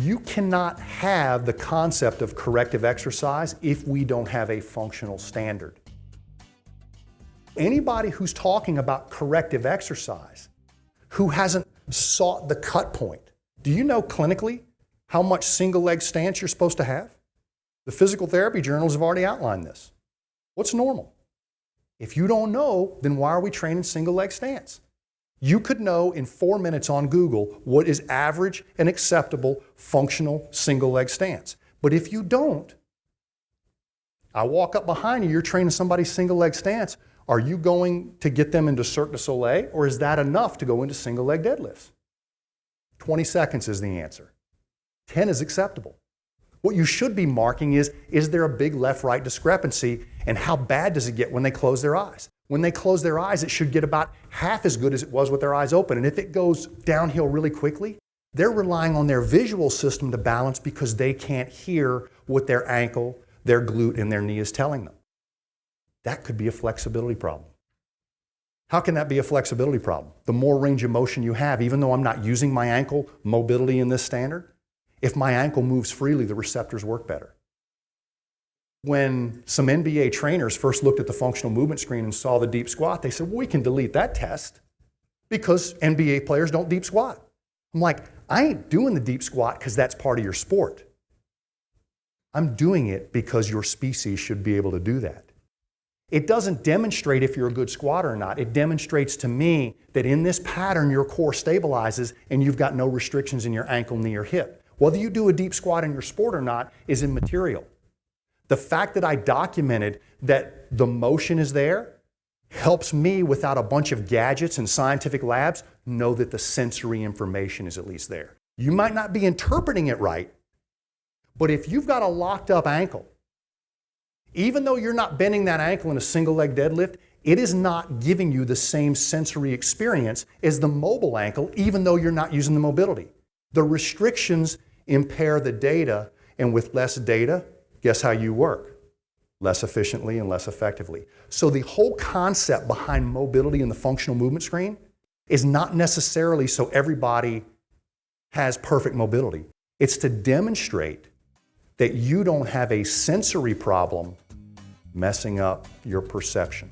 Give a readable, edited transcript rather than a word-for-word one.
You cannot have the concept of corrective exercise if we don't have a functional standard. Anybody who's talking about corrective exercise who hasn't sought the cut point, do you know clinically how much single leg stance you're supposed to have? The physical therapy journals have already outlined this. What's normal? If you don't know, then why are we training single leg stance? You could know in 4 minutes on Google what is average and acceptable functional single leg stance. But if you don't, I walk up behind you, you're training somebody's single leg stance. Are you going to get them into Cirque du Soleil, or is that enough to go into single leg deadlifts? 20 seconds is the answer. 10 is acceptable. What you should be marking is there a big left-right discrepancy, and how bad does it get when they close their eyes? When they close their eyes, it should get about half as good as it was with their eyes open. And if it goes downhill really quickly, they're relying on their visual system to balance because they can't hear what their ankle, their glute, and their knee is telling them. That could be a flexibility problem. How can that be a flexibility problem? The more range of motion you have, even though I'm not using my ankle mobility in this standard, if my ankle moves freely, the receptors work better. When some NBA trainers first looked at the functional movement screen and saw the deep squat, they said, well, we can delete that test because NBA players don't deep squat. I'm like, I ain't doing the deep squat because that's part of your sport. I'm doing it because your species should be able to do that. It doesn't demonstrate if you're a good squatter or not. It demonstrates to me that in this pattern, your core stabilizes and you've got no restrictions in your ankle, knee, or hip. Whether you do a deep squat in your sport or not is immaterial. The fact that I documented that the motion is there helps me, without a bunch of gadgets and scientific labs, know that the sensory information is at least there. You might not be interpreting it right, but if you've got a locked up ankle, even though you're not bending that ankle in a single leg deadlift, it is not giving you the same sensory experience as the mobile ankle, even though you're not using the mobility. The restrictions impair the data, and with less data, guess how you work? Less efficiently and less effectively. So the whole concept behind mobility in the functional movement screen is not necessarily so everybody has perfect mobility. It's to demonstrate that you don't have a sensory problem messing up your perception.